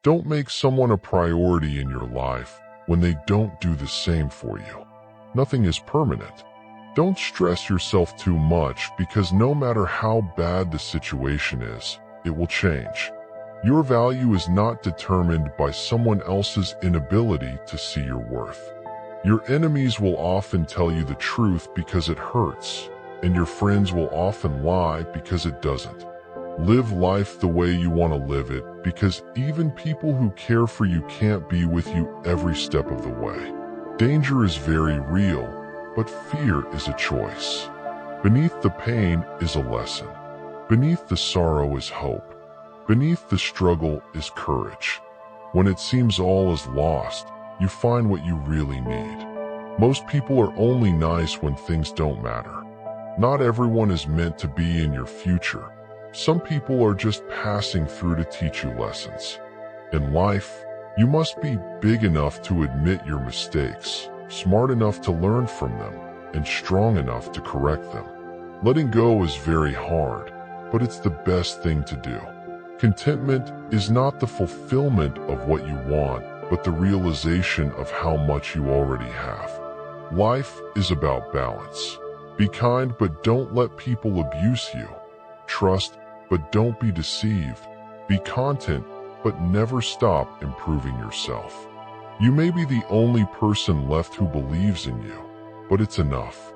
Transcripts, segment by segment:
Don't make someone a priority in your life when they don't do the same for you. Nothing is permanent. Don't stress yourself too much because no matter how bad the situation is, it will change. Your value is not determined by someone else's inability to see your worth. Your enemies will often tell you the truth because it hurts, and your friends will often lie because it doesn't. Live life the way you want to live it, because even people who care for you can't be with you every step of the way. Danger is very real, but fear is a choice. Beneath the pain is a lesson. Beneath the sorrow is hope. Beneath the struggle is courage. When it seems all is lost, you find what you really need. Most people are only nice when things don't matter. Not everyone is meant to be in your future. Some people are just passing through to teach you lessons. In life, you must be big enough to admit your mistakes, smart enough to learn from them, and strong enough to correct them. Letting go is very hard, but it's the best thing to do. Contentment is not the fulfillment of what you want, but the realization of how much you already have. Life is about balance. Be kind, but don't let people abuse you. Trust, but don't be deceived. Be content, but never stop improving yourself. You may be the only person left who believes in you, but it's enough.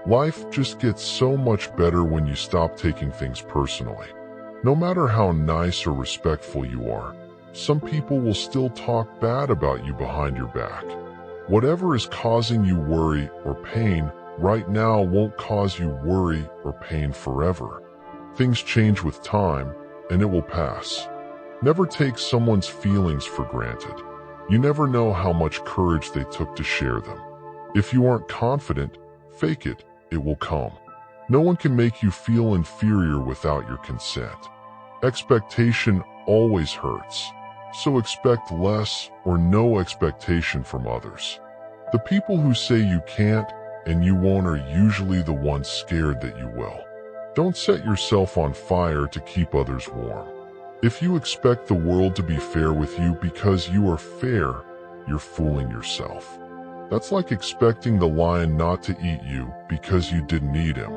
Life just gets so much better when you stop taking things personally. No matter how nice or respectful you are, some people will still talk bad about you behind your back. Whatever is causing you worry or pain right now won't cause you worry or pain forever. Things change with time, and it will pass. Never take someone's feelings for granted. You never know how much courage they took to share them. If you aren't confident, fake it, it will come. No one can make you feel inferior without your consent. Expectation always hurts, so expect less or no expectation from others. The people who say you can't and you won't are usually the ones scared that you will. Don't set yourself on fire to keep others warm. If you expect the world to be fair with you because you are fair, you're fooling yourself. That's like expecting the lion not to eat you because you didn't eat him.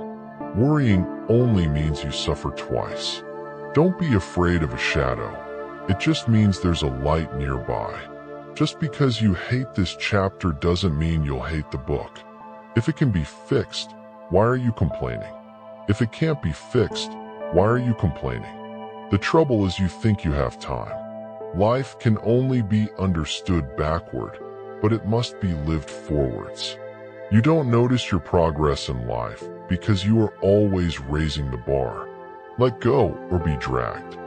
Worrying only means you suffer twice. Don't be afraid of a shadow. It just means there's a light nearby. Just because you hate this chapter doesn't mean you'll hate the book. If it can be fixed, why are you complaining? If it can't be fixed, why are you complaining? The trouble is you think you have time. Life can only be understood backward, but it must be lived forwards. You don't notice your progress in life because you are always raising the bar. Let go or be dragged.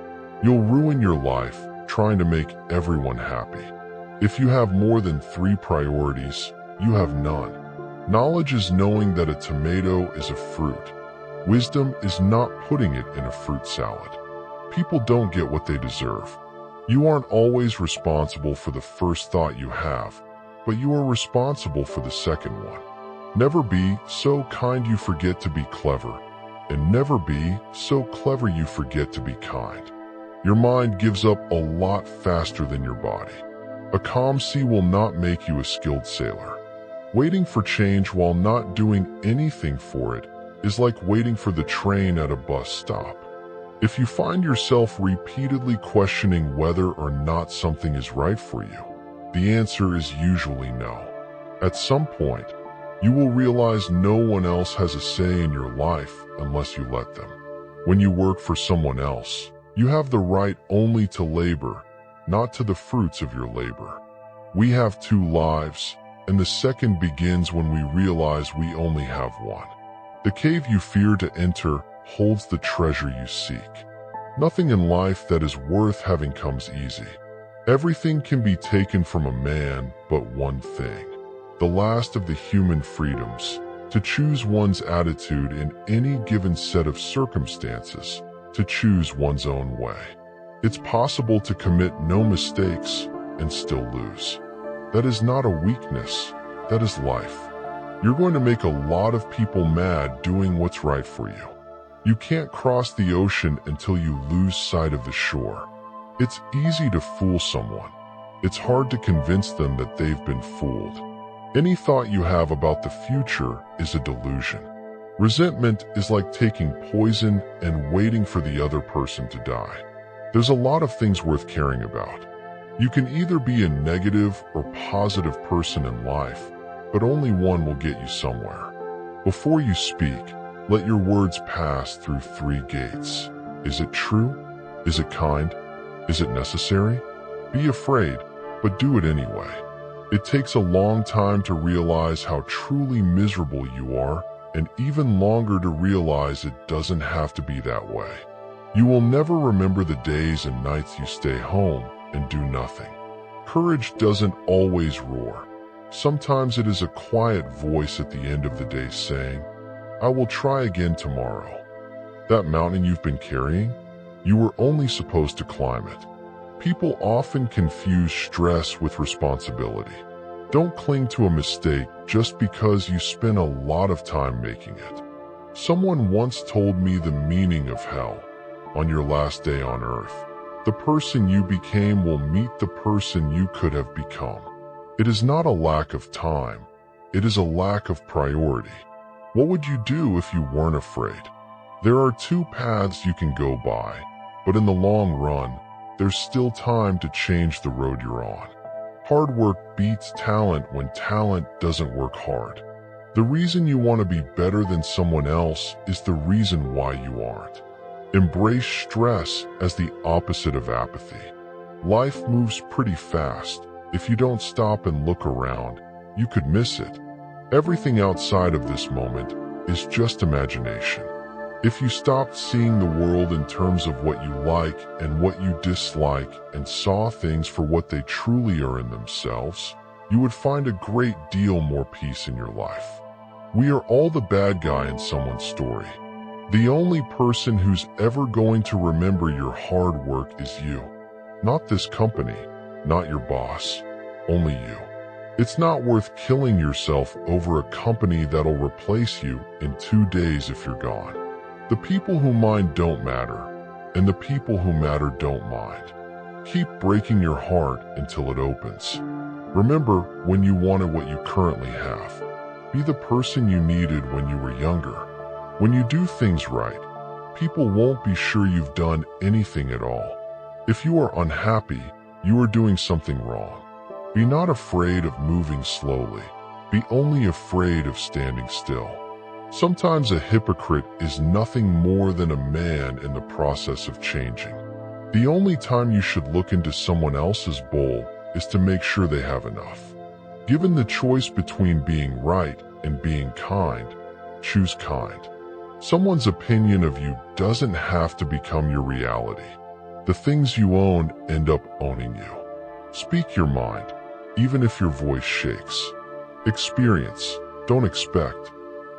You'll ruin your life trying to make everyone happy. If you have more than 3 priorities, you have none. Knowledge is knowing that a tomato is a fruit. Wisdom is not putting it in a fruit salad. People don't get what they deserve. You aren't always responsible for the first thought you have, but you are responsible for the second one. Never be so kind you forget to be clever, and never be so clever you forget to be kind. Your mind gives up a lot faster than your body. A calm sea will not make you a skilled sailor. Waiting for change while not doing anything for it is like waiting for the train at a bus stop. If you find yourself repeatedly questioning whether or not something is right for you, the answer is usually no. At some point, you will realize no one else has a say in your life unless you let them. When you work for someone else, you have the right only to labor, not to the fruits of your labor. We have 2 lives, and the second begins when we realize we only have one. The cave you fear to enter holds the treasure you seek. Nothing in life that is worth having comes easy. Everything can be taken from a man but one thing, the last of the human freedoms, to choose one's attitude in any given set of circumstances, to choose one's own way. It's possible to commit no mistakes and still lose. That is not a weakness, that is life. You're going to make a lot of people mad doing what's right for you. You can't cross the ocean until you lose sight of the shore. It's easy to fool someone. It's hard to convince them that they've been fooled. Any thought you have about the future is a delusion. Resentment is like taking poison and waiting for the other person to die. There's a lot of things worth caring about. You can either be a negative or positive person in life, but only one will get you somewhere. Before you speak, let your words pass through 3 gates. Is it true? Is it kind? Is it necessary? Be afraid, but do it anyway. It takes a long time to realize how truly miserable you are, and even longer to realize it doesn't have to be that way. You will never remember the days and nights you stay home and do nothing. Courage doesn't always roar. Sometimes it is a quiet voice at the end of the day saying, "I will try again tomorrow." That mountain you've been carrying, you were only supposed to climb it. People often confuse stress with responsibility. Don't cling to a mistake just because you spent a lot of time making it. Someone once told me the meaning of hell. On your last day on earth, the person you became will meet the person you could have become. It is not a lack of time. It is a lack of priority. What would you do if you weren't afraid? There are 2 paths you can go by, but in the long run, there's still time to change the road you're on. Hard work beats talent when talent doesn't work hard. The reason you want to be better than someone else is the reason why you aren't. Embrace stress as the opposite of apathy. Life moves pretty fast. If you don't stop and look around, you could miss it. Everything outside of this moment is just imagination. If you stopped seeing the world in terms of what you like and what you dislike and saw things for what they truly are in themselves, you would find a great deal more peace in your life. We are all the bad guy in someone's story. The only person who's ever going to remember your hard work is you. Not this company, not your boss, only you. It's not worth killing yourself over a company that'll replace you in 2 days if you're gone. The people who mind don't matter, and the people who matter don't mind. Keep breaking your heart until it opens. Remember when you wanted what you currently have. Be the person you needed when you were younger. When you do things right, people won't be sure you've done anything at all. If you are unhappy, you are doing something wrong. Be not afraid of moving slowly. Be only afraid of standing still. Sometimes a hypocrite is nothing more than a man in the process of changing. The only time you should look into someone else's bowl is to make sure they have enough. Given the choice between being right and being kind, choose kind. Someone's opinion of you doesn't have to become your reality. The things you own end up owning you. Speak your mind, even if your voice shakes. Experience, don't expect.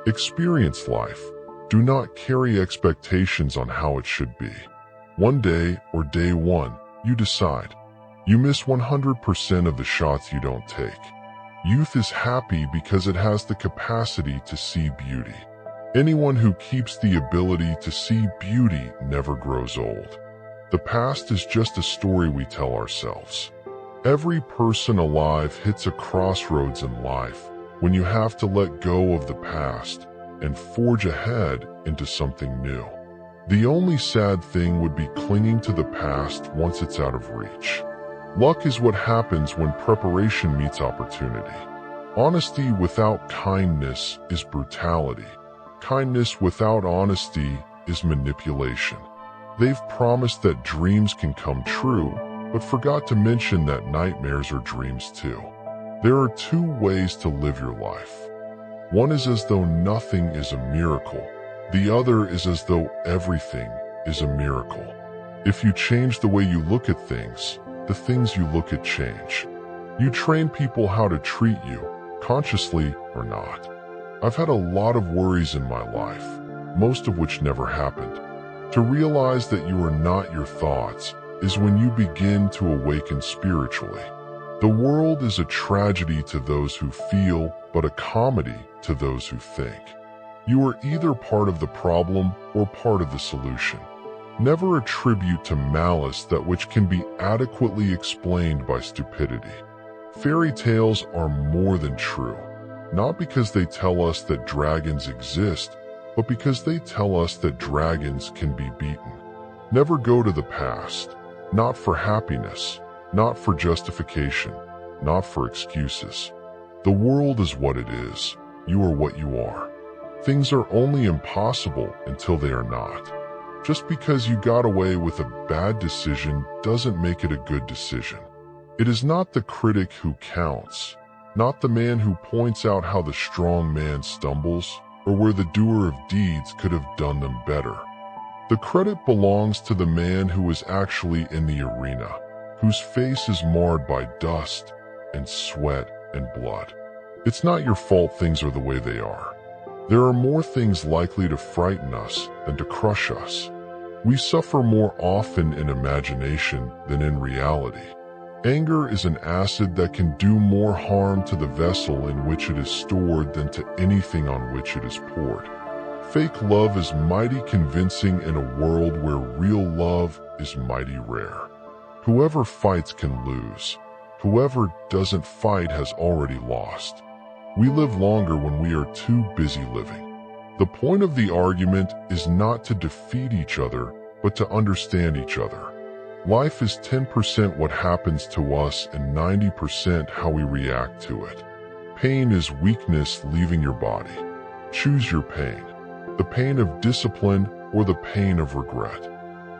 Experience life. Do not carry expectations on how it should be. One day or day one, you decide. You miss 100% of the shots you don't take. Youth is happy because it has the capacity to see beauty. Anyone who keeps the ability to see beauty never grows old. The past is just a story we tell ourselves. Every person alive hits a crossroads in life when you have to let go of the past and forge ahead into something new. The only sad thing would be clinging to the past once it's out of reach. Luck is what happens when preparation meets opportunity. Honesty without kindness is brutality. Kindness without honesty is manipulation. They've promised that dreams can come true, but forgot to mention that nightmares are dreams too. There are 2 ways to live your life. One is as though nothing is a miracle. The other is as though everything is a miracle. If you change the way you look at things, the things you look at change. You train people how to treat you, consciously or not. I've had a lot of worries in my life, most of which never happened. To realize that you are not your thoughts is when you begin to awaken spiritually. The world is a tragedy to those who feel, but a comedy to those who think. You are either part of the problem or part of the solution. Never attribute to malice that which can be adequately explained by stupidity. Fairy tales are more than true, not because they tell us that dragons exist, but because they tell us that dragons can be beaten. Never go to the past, not for happiness, not for justification, not for excuses. The world is what it is. You are what you are. Things are only impossible until they are not. Just because you got away with a bad decision doesn't make it a good decision. It is not the critic who counts, not the man who points out how the strong man stumbles, or where the doer of deeds could have done them better. The credit belongs to the man who is actually in the arena, whose face is marred by dust and sweat and blood. It's not your fault things are the way they are. There are more things likely to frighten us than to crush us. We suffer more often in imagination than in reality. Anger is an acid that can do more harm to the vessel in which it is stored than to anything on which it is poured. Fake love is mighty convincing in a world where real love is mighty rare. Whoever fights can lose. Whoever doesn't fight has already lost. We live longer when we are too busy living. The point of the argument is not to defeat each other, but to understand each other. Life is 10% what happens to us and 90% how we react to it. Pain is weakness leaving your body. Choose your pain. The pain of discipline or the pain of regret.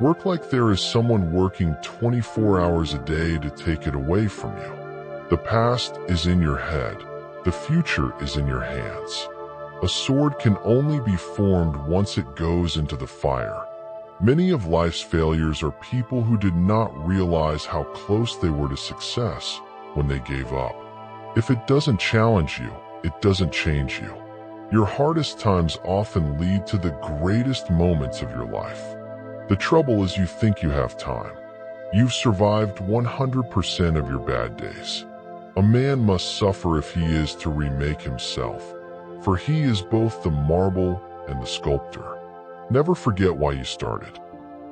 Work like there is someone working 24 hours a day to take it away from you. The past is in your head. The future is in your hands. A sword can only be formed once it goes into the fire. Many of life's failures are people who did not realize how close they were to success when they gave up. If it doesn't challenge you, it doesn't change you. Your hardest times often lead to the greatest moments of your life. The trouble is you think you have time. You've survived 100% of your bad days. A man must suffer if he is to remake himself, for he is both the marble and the sculptor. Never forget why you started.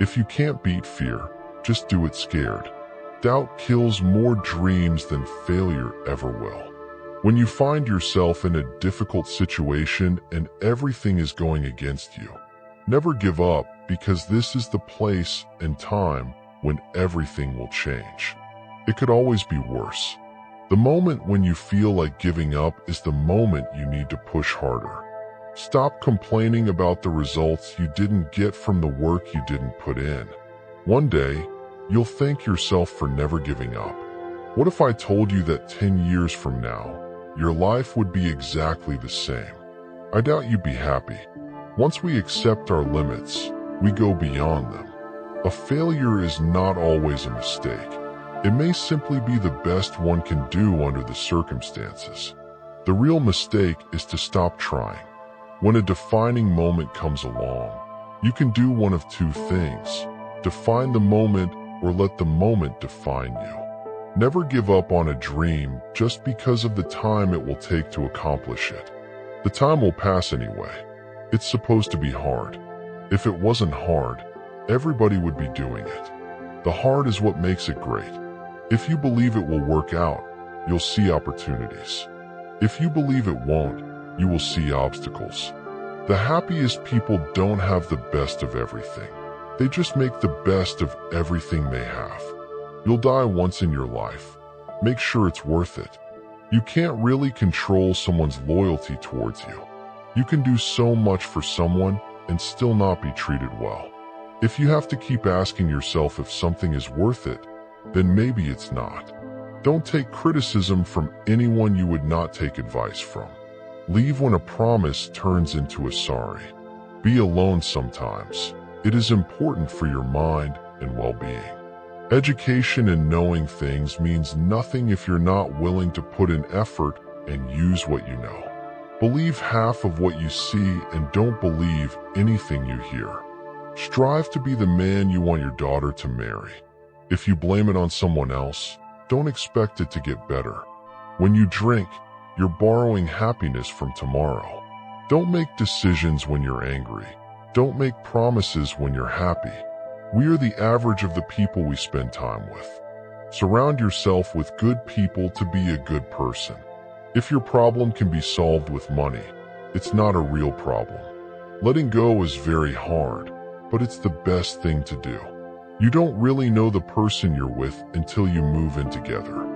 If you can't beat fear, just do it scared. Doubt kills more dreams than failure ever will. When you find yourself in a difficult situation and everything is going against you, never give up, because this is the place and time when everything will change. It could always be worse. The moment when you feel like giving up is the moment you need to push harder. Stop complaining about the results you didn't get from the work you didn't put in. One day, you'll thank yourself for never giving up. What if I told you that 10 years from now, your life would be exactly the same? I doubt you'd be happy. Once we accept our limits, we go beyond them. A failure is not always a mistake. It may simply be the best one can do under the circumstances. The real mistake is to stop trying. When a defining moment comes along, you can do one of two things: define the moment or let the moment define you. Never give up on a dream just because of the time it will take to accomplish it. The time will pass anyway. It's supposed to be hard. If it wasn't hard, everybody would be doing it. The hard is what makes it great. If you believe it will work out, you'll see opportunities. If you believe it won't, you will see obstacles. The happiest people don't have the best of everything. They just make the best of everything they have. You'll die once in your life. Make sure it's worth it. You can't really control someone's loyalty towards you. You can do so much for someone and still not be treated well. If you have to keep asking yourself if something is worth it, then maybe it's not. Don't take criticism from anyone you would not take advice from. Leave when a promise turns into a sorry. Be alone sometimes. It is important for your mind and well-being. Education and knowing things means nothing if you're not willing to put in effort and use what you know. Believe half of what you see and don't believe anything you hear. Strive to be the man you want your daughter to marry. If you blame it on someone else, don't expect it to get better. When you drink, you're borrowing happiness from tomorrow. Don't make decisions when you're angry. Don't make promises when you're happy. We are the average of the people we spend time with. Surround yourself with good people to be a good person. If your problem can be solved with money, it's not a real problem. Letting go is very hard, but it's the best thing to do. You don't really know the person you're with until you move in together.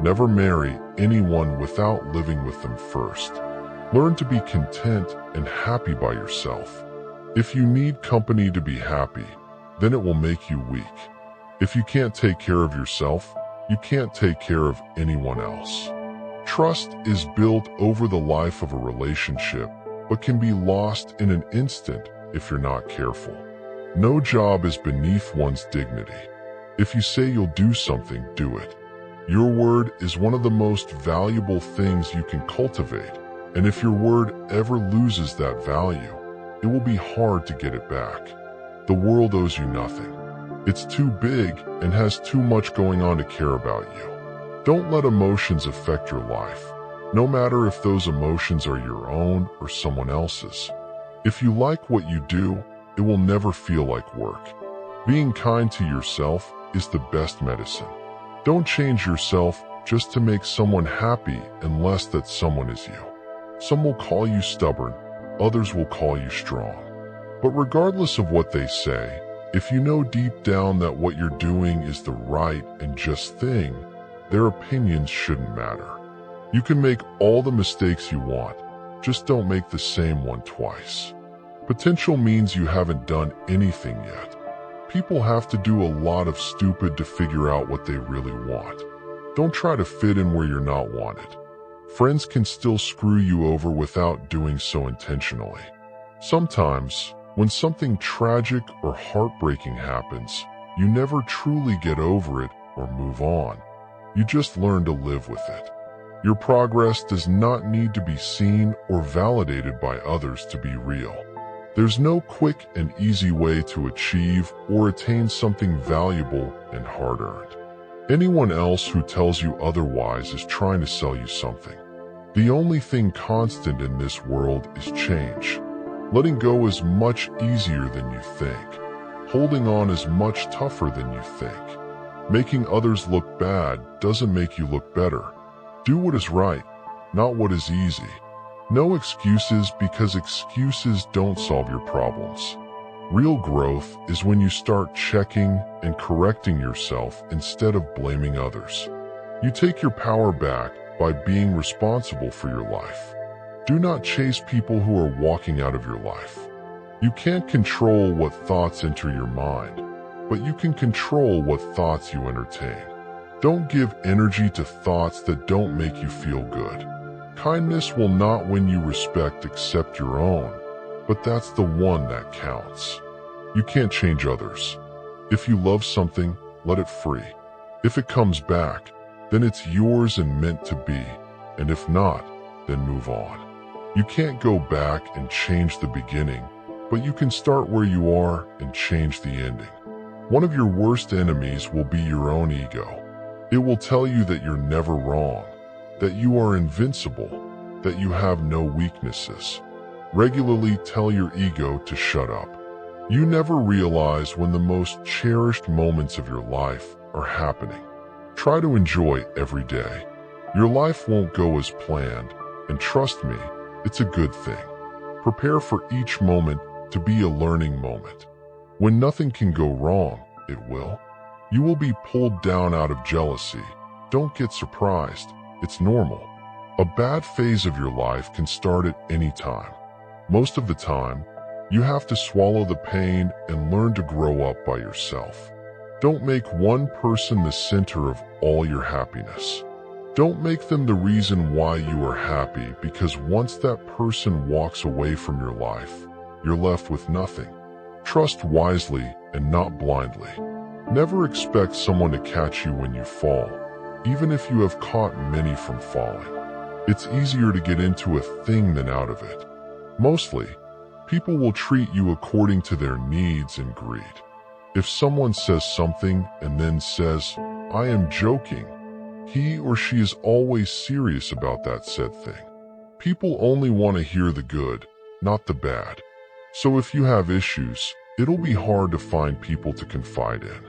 Never marry anyone without living with them first. Learn to be content and happy by yourself. If you need company to be happy, then it will make you weak. If you can't take care of yourself, you can't take care of anyone else. Trust is built over the life of a relationship, but can be lost in an instant if you're not careful. No job is beneath one's dignity. If you say you'll do something, do it. Your word is one of the most valuable things you can cultivate, and if your word ever loses that value, it will be hard to get it back. The world owes you nothing. It's too big and has too much going on to care about you. Don't let emotions affect your life, no matter if those emotions are your own or someone else's. If you like what you do, it will never feel like work. Being kind to yourself is the best medicine. Don't change yourself just to make someone happy unless that someone is you. Some will call you stubborn, others will call you strong. But regardless of what they say, if you know deep down that what you're doing is the right and just thing, their opinions shouldn't matter. You can make all the mistakes you want, just don't make the same one twice. Potential means you haven't done anything yet. People have to do a lot of stupid to figure out what they really want. Don't try to fit in where you're not wanted. Friends can still screw you over without doing so intentionally. Sometimes, when something tragic or heartbreaking happens, you never truly get over it or move on. You just learn to live with it. Your progress does not need to be seen or validated by others to be real. There's no quick and easy way to achieve or attain something valuable and hard-earned. Anyone else who tells you otherwise is trying to sell you something. The only thing constant in this world is change. Letting go is much easier than you think. Holding on is much tougher than you think. Making others look bad doesn't make you look better. Do what is right, not what is easy. No excuses, because excuses don't solve your problems. Real growth is when you start checking and correcting yourself instead of blaming others. You take your power back by being responsible for your life. Do not chase people who are walking out of your life. You can't control what thoughts enter your mind, but you can control what thoughts you entertain. Don't give energy to thoughts that don't make you feel good. Kindness will not win you respect except your own, but that's the one that counts. You can't change others. If you love something, let it free. If it comes back, then it's yours and meant to be, and if not, then move on. You can't go back and change the beginning, but you can start where you are and change the ending. One of your worst enemies will be your own ego. It will tell you that you're never wrong, that you are invincible, that you have no weaknesses. Regularly tell your ego to shut up. You never realize when the most cherished moments of your life are happening. Try to enjoy every day. Your life won't go as planned, and trust me, it's a good thing. Prepare for each moment to be a learning moment. When nothing can go wrong, it will. You will be pulled down out of jealousy. Don't get surprised. It's normal. A bad phase of your life can start at any time. Most of the time, you have to swallow the pain and learn to grow up by yourself. Don't make one person the center of all your happiness. Don't make them the reason why you are happy, because once that person walks away from your life, you're left with nothing. Trust wisely and not blindly. Never expect someone to catch you when you fall, even if you have caught many from falling. It's easier to get into a thing than out of it. Mostly, people will treat you according to their needs and greed. If someone says something and then says, "I am joking," he or she is always serious about that said thing. People only want to hear the good, not the bad. So if you have issues, It'll be hard to find people to confide in.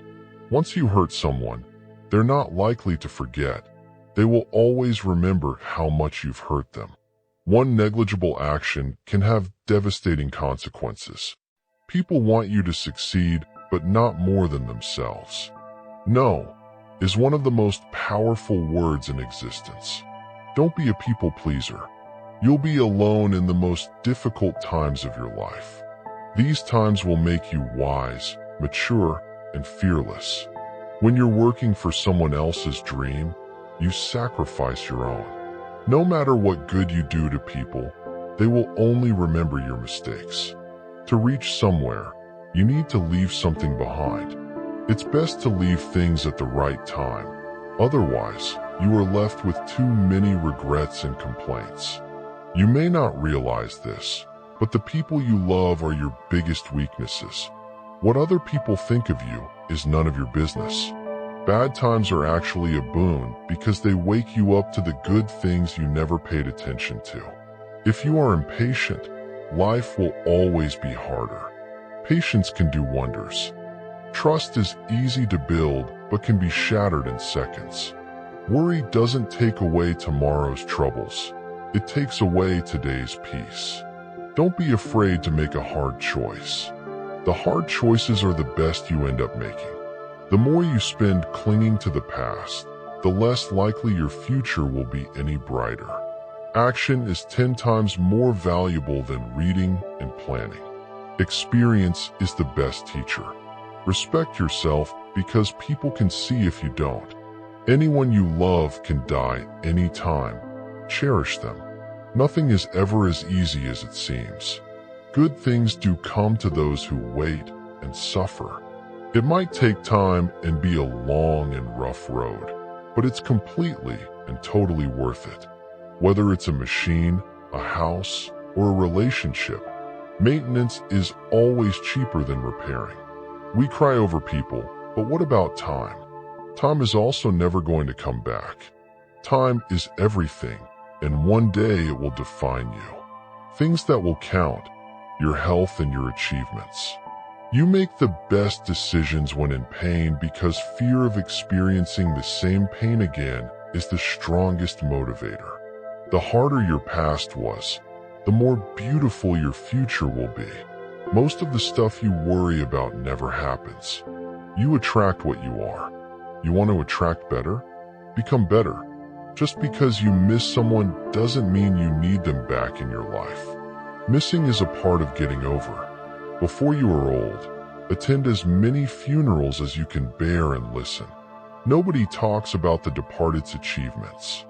Once you hurt someone, they're not likely to forget. They will always remember how much you've hurt them. One negligible action can have devastating consequences. People want you to succeed, but not more than themselves. No is one of the most powerful words in existence. Don't be a people pleaser. You'll be alone in the most difficult times of your life. These times will make you wise, mature, and fearless. When you're working for someone else's dream, you sacrifice your own. No matter what good you do to people, they will only remember your mistakes. To reach somewhere, you need to leave something behind. It's best to leave things at the right time. Otherwise, you are left with too many regrets and complaints. You may not realize this, but the people you love are your biggest weaknesses. What other people think of you is none of your business. Bad times are actually a boon because they wake you up to the good things you never paid attention to. If you are impatient, life will always be harder. Patience can do wonders. Trust is easy to build but can be shattered in seconds. Worry doesn't take away tomorrow's troubles. It takes away today's peace. Don't be afraid to make a hard choice. The hard choices are the best you end up making. The more you spend clinging to the past, the less likely your future will be any brighter. Action is 10 times more valuable than reading and planning. Experience is the best teacher. Respect yourself because people can see if you don't. Anyone you love can die anytime. Cherish them. Nothing is ever as easy as it seems. Good things do come to those who wait and suffer. It might take time and be a long and rough road, but it's completely and totally worth it. Whether it's a machine, a house, or a relationship, maintenance is always cheaper than repairing. We cry over people, but what about time? Time is also never going to come back. Time is everything, and one day it will define you. Things that will count, your health and your achievements. You make the best decisions when in pain because fear of experiencing the same pain again is the strongest motivator. The harder your past was, the more beautiful your future will be. Most of the stuff you worry about never happens. You attract what you are. You want to attract better? Become better. Just because you miss someone doesn't mean you need them back in your life. Missing is a part of getting over. Before you are old, attend as many funerals as you can bear and listen. Nobody talks about the departed's achievements.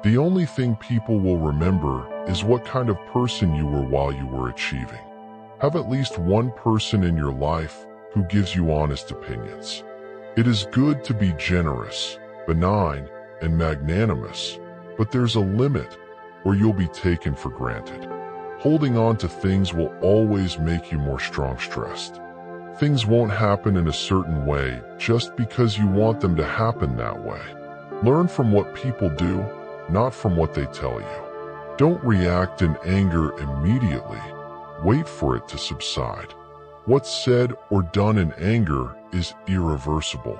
The only thing people will remember is what kind of person you were while you were achieving. Have at least one person in your life who gives you honest opinions. It is good to be generous, benign, and magnanimous, but there's a limit or you'll be taken for granted. Holding on to things will always make you more stressed. Things won't happen in a certain way just because you want them to happen that way. Learn from what people do, not from what they tell you. Don't react in anger immediately. Wait for it to subside. What's said or done in anger is irreversible.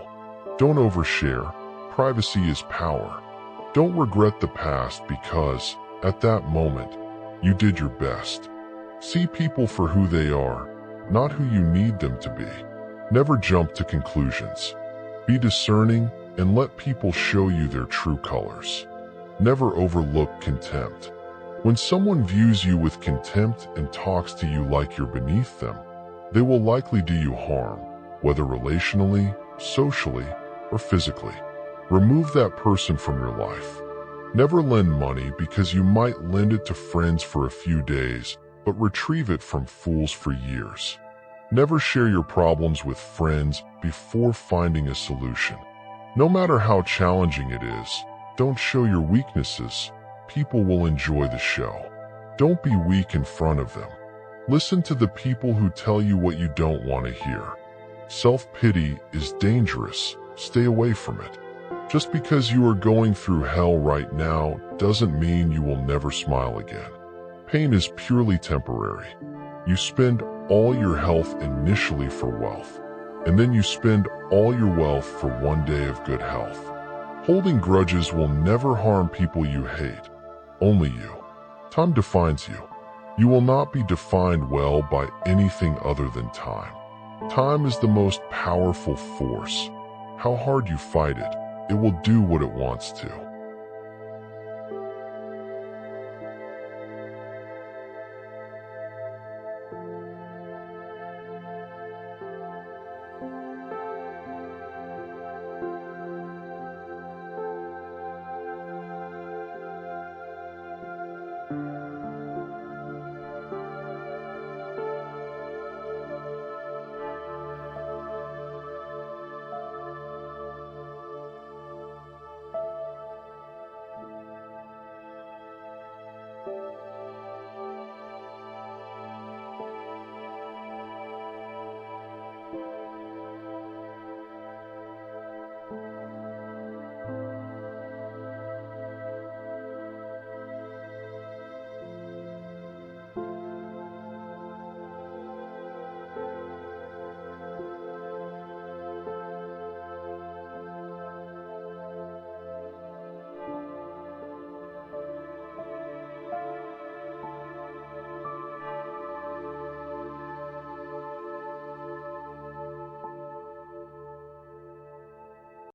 Don't overshare. Privacy is power. Don't regret the past because, at that moment, you did your best. See people for who they are, not who you need them to be. Never jump to conclusions. Be discerning and let people show you their true colors. Never overlook contempt. When someone views you with contempt and talks to you like you're beneath them, they will likely do you harm, whether relationally, socially, or physically. Remove that person from your life. Never lend money because you might lend it to friends for a few days, but retrieve it from fools for years. Never share your problems with friends before finding a solution. No matter how challenging it is, don't show your weaknesses. People will enjoy the show. Don't be weak in front of them. Listen to the people who tell you what you don't want to hear. Self-pity is dangerous. Stay away from it. Just because you are going through hell right now doesn't mean you will never smile again. Pain is purely temporary. You spend all your health initially for wealth, and then you spend all your wealth for one day of good health. Holding grudges will never harm people you hate, only you. Time defines you. You will not be defined well by anything other than time. Time is the most powerful force. How hard you fight it, it will do what it wants to.